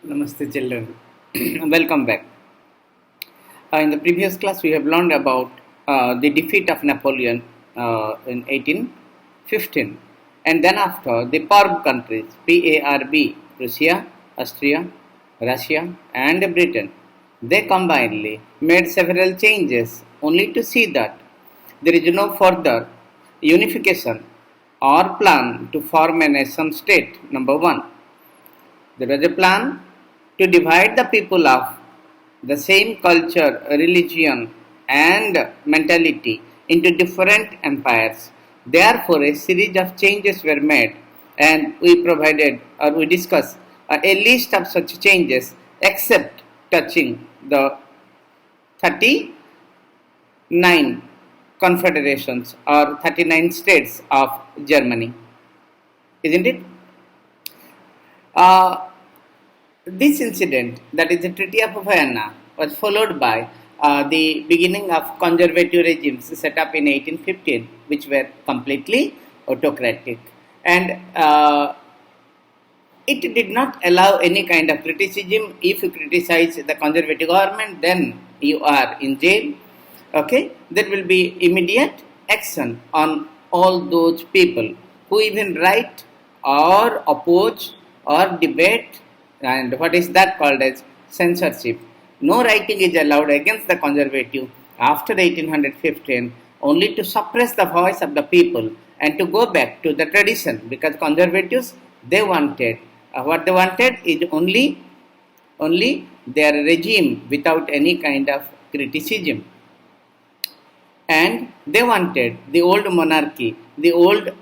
Namaste children. Welcome back. In the previous class we have learned about the defeat of Napoleon in 1815, and then after the PARB countries, PARB, Russia, Austria, Russia and Britain, they combinedly made several changes only to see that there is no further unification or plan to form a nation state. Number one, there was a plan to divide the people of the same culture, religion, and mentality into different empires. Therefore, a series of changes were made, and we provided or we discussed a list of such changes, except touching the 39 confederations or 39 states of Germany. Isn't it? Uh, this incident, that is the Treaty of Vienna, was followed by the beginning of conservative regimes set up in 1815, which were completely autocratic. And it did not allow any kind of criticism. If you criticize the conservative government, then you are in jail. Okay, there will be immediate action on all those people who even write or oppose or debate, and what is that called as censorship. No writing is allowed against the conservative after 1815, only to suppress the voice of the people and to go back to the tradition, because conservatives, they wanted what they wanted is only their regime without any kind of criticism, and they wanted the old monarchy, the old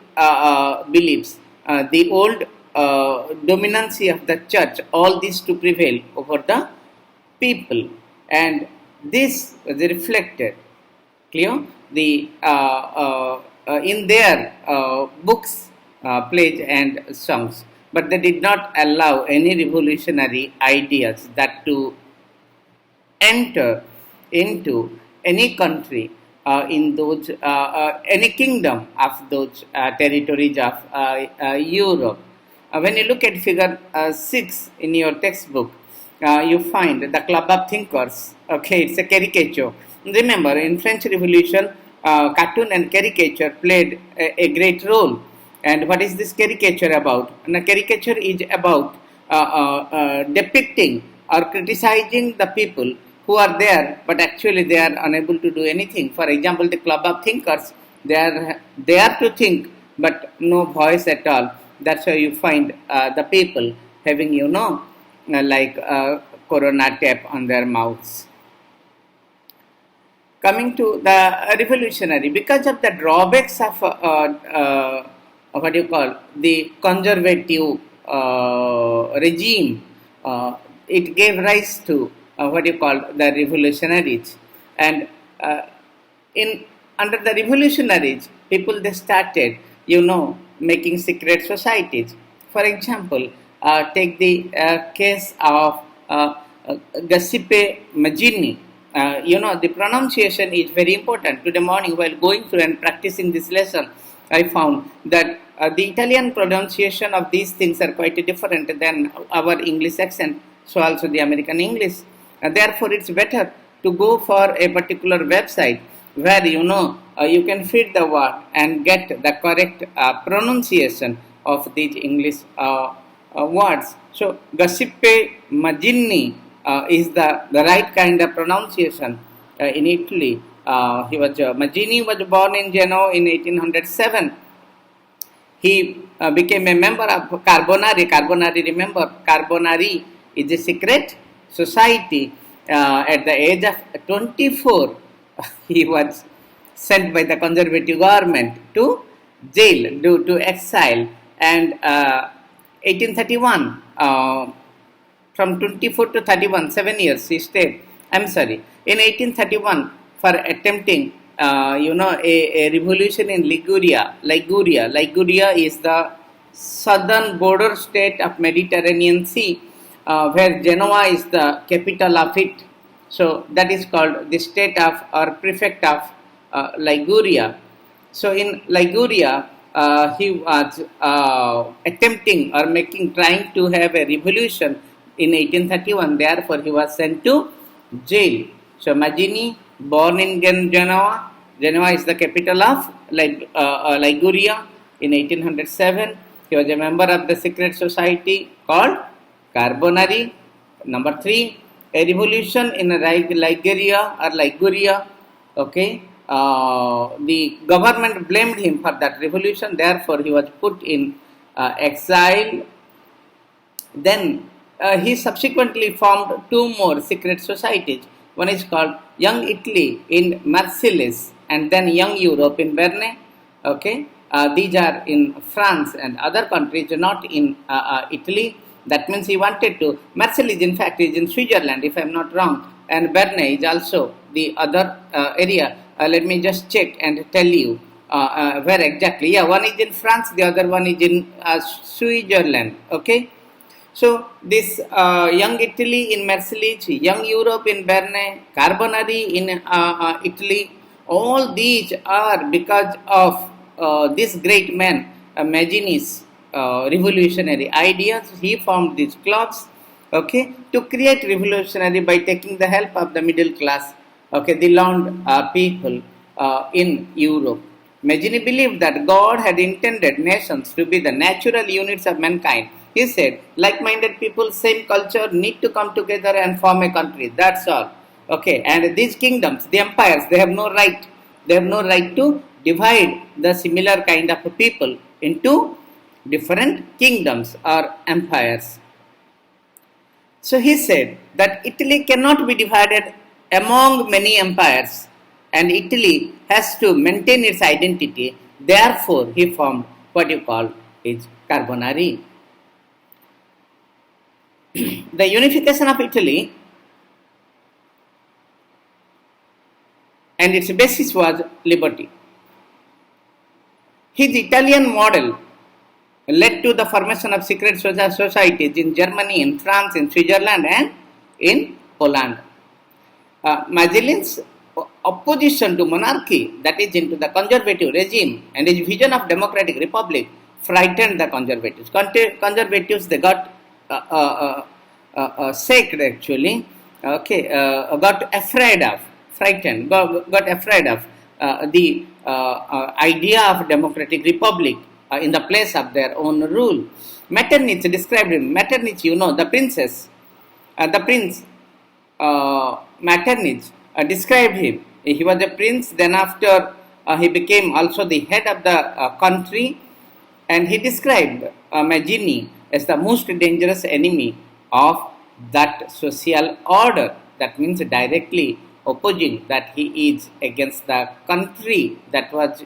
beliefs, the old dominancy of the church, all these to prevail over the people, and this was reflected clear the in their books, plays and songs, but they did not allow any revolutionary ideas that to enter into any country in those any kingdom of those territories of Europe. When you look at figure 6 in your textbook, you find the Club of Thinkers. Okay, it's a caricature. Remember, in French Revolution, cartoon and caricature played a great role. And what is this caricature about? And a caricature is about depicting or criticizing the people who are there, but actually they are unable to do anything. For example, the Club of Thinkers, they are to think, but no voice at all. That's why you find the people having, like corona tape on their mouths. Coming to the revolutionary, because of the drawbacks of what you call the conservative regime, it gave rise to what you call the revolutionaries, and in under the revolutionaries, people they started, making secret societies. For example, take the case of Giuseppe Mazzini. The pronunciation is very important. Today morning, while going through and practicing this lesson, I found that the Italian pronunciation of these things are quite different than our English accent, so also the American English. Therefore, it's better to go for a particular website where you can feed the word and get the correct pronunciation of these English words. So, Giuseppe Mazzini is the right kind of pronunciation in Italy. Mazzini was born in Genoa in 1807. He became a member of Carbonari. Carbonari, remember, Carbonari is a secret society. At the age of 24, he was sent by the conservative government to jail due to exile, and 1831, from 24 to 31, 7 years he stayed. I'm sorry, in 1831, for attempting a revolution in Liguria. Liguria is the southern border state of Mediterranean Sea, where Genoa is the capital of it. So that is called the state of or prefect of Liguria. So in Liguria, he was attempting or trying to have a revolution in 1831. Therefore, he was sent to jail. So Mazzini, born in Genoa. Genoa is the capital of Liguria in 1807. He was a member of the secret society called Carbonari. Number 3, a revolution in Liguria. Okay, the government blamed him for that revolution. Therefore, he was put in exile. Then he subsequently formed 2 more secret societies. One is called Young Italy in Marseilles, and then Young Europe in Berne. Okay, these are in France and other countries, not in Italy. That means he wanted to. Marseilles, in fact, is in Switzerland, if I am not wrong, and Berne is also the other area. Let me just check and tell you where exactly. Yeah, one is in France, the other one is in Switzerland. Okay. So this Young Italy in Marseilles, Young Europe in Berne, Carbonari in Italy, all these are because of this great man, Mazzini's revolutionary ideas. He formed these clubs, okay, to create revolutionary by taking the help of the middle class, okay, the learned people in Europe. Mazzini believed that God had intended nations to be the natural units of mankind. He said, like-minded people, same culture, need to come together and form a country. That's all. Okay, and these kingdoms, the empires, they have no right. They have no right to divide the similar kind of people into different kingdoms or empires. So he said that Italy cannot be divided among many empires, and Italy has to maintain its identity. Therefore, he formed what you call is Carbonari. The unification of Italy and its basis was liberty. His Italian model led to the formation of secret societies in Germany, in France, in Switzerland, and in Poland. Magellan's opposition to monarchy, that is into the conservative regime, and his vision of democratic republic frightened the conservatives. Conservatives, they got sacred actually, okay, got afraid of, frightened, got afraid of the idea of democratic republic in the place of their own rule. Metternich described him. Metternich, you know, the princess, the prince Metternich described him. He was a prince, then after he became also the head of the country, and he described Mazzini as the most dangerous enemy of that social order. That means directly opposing, that he is against the country. That was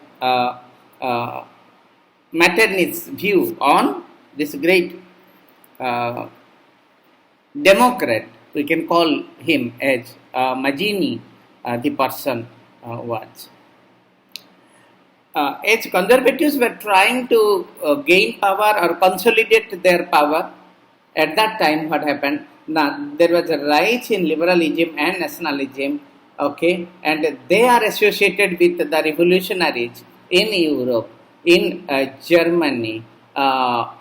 Metternich's view on this great Democrat. We can call him as Mazzini, the person was. As conservatives were trying to gain power or consolidate their power, at that time what happened? Now, there was a rise in liberalism and nationalism, okay, and they are associated with the revolutionaries in Europe, in Germany,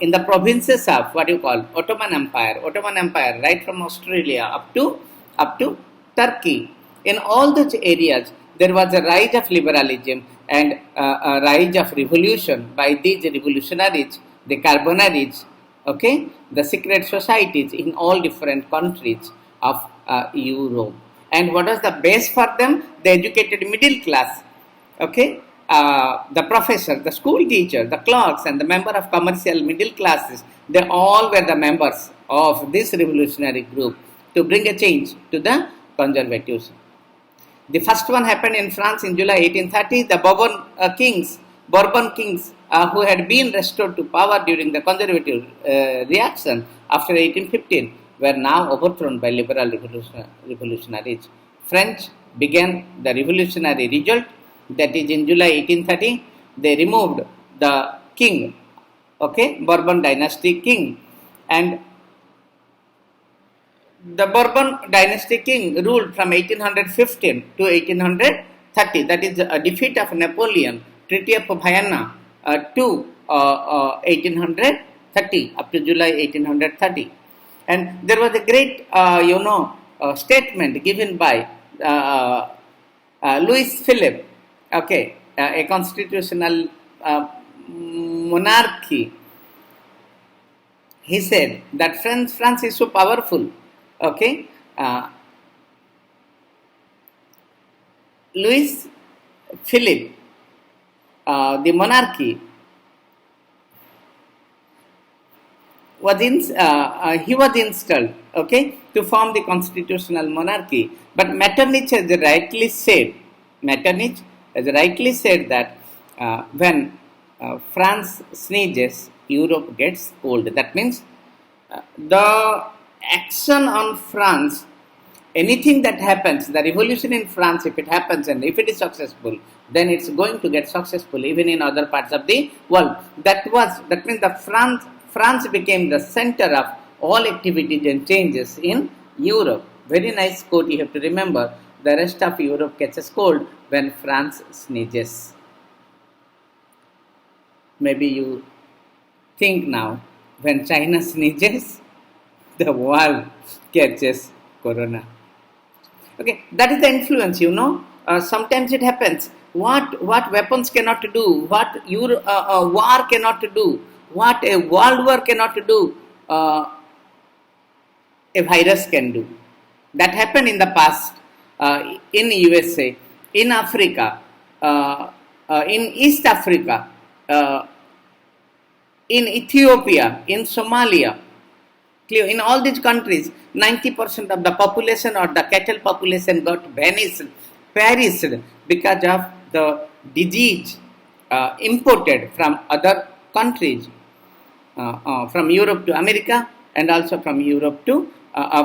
in the provinces of what you call Ottoman Empire, right from Australia up to Turkey. In all those areas, there was a rise of liberalism and a rise of revolution by these revolutionaries, the Carbonaries, okay, the secret societies in all different countries of Europe. And what was the base for them? The educated middle class, okay, the professor, the school teacher, the clerks, and the member of commercial middle classes, they all were the members of this revolutionary group to bring a change to the conservatives. The first one happened in France in July 1830. The Bourbon kings who had been restored to power during the conservative reaction after 1815 were now overthrown by liberal revolutionaries. French began the revolutionary revolt, that is in July 1830. They removed the king, okay, Bourbon dynasty king, and the Bourbon dynasty king ruled from 1815 to 1830. That is a defeat of Napoleon, Treaty of Vienna to 1830, up to July 1830. And there was a great, statement given by Louis Philippe, okay, a constitutional monarchy. He said that France is so powerful, okay. Louis Philippe, the monarchy, he was installed, okay, to form the constitutional monarchy. But Metternich has rightly said that when France sneezes, Europe gets cold. That means the action on France, anything that happens, the revolution in France, if it happens and if it is successful, then it's going to get successful even in other parts of the world. That means the France became the center of all activities and changes in Europe. Very nice quote you have to remember. The rest of Europe catches cold when France sneezes. Maybe you think now, when China sneezes, the world catches corona. Okay, that is the influence, sometimes it happens. What weapons cannot do, what war cannot do, what a world war cannot do, a virus can do. That happened in the past, in USA, in Africa, in East Africa, in Ethiopia, in Somalia. In all these countries, 90% of the population or the cattle population got perished because of the disease imported from other countries, from Europe to America, and also from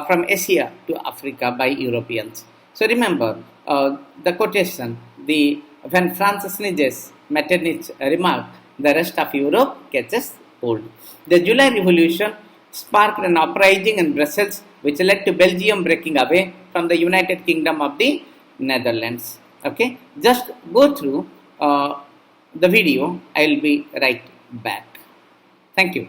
from Asia to Africa by Europeans. So remember the quotation: when France sneezes, Metternich remarked, the rest of Europe catches cold. The July Revolution sparked an uprising in Brussels, which led to Belgium breaking away from the United Kingdom of the Netherlands. Okay, just go through the video. I will be right back. Thank you.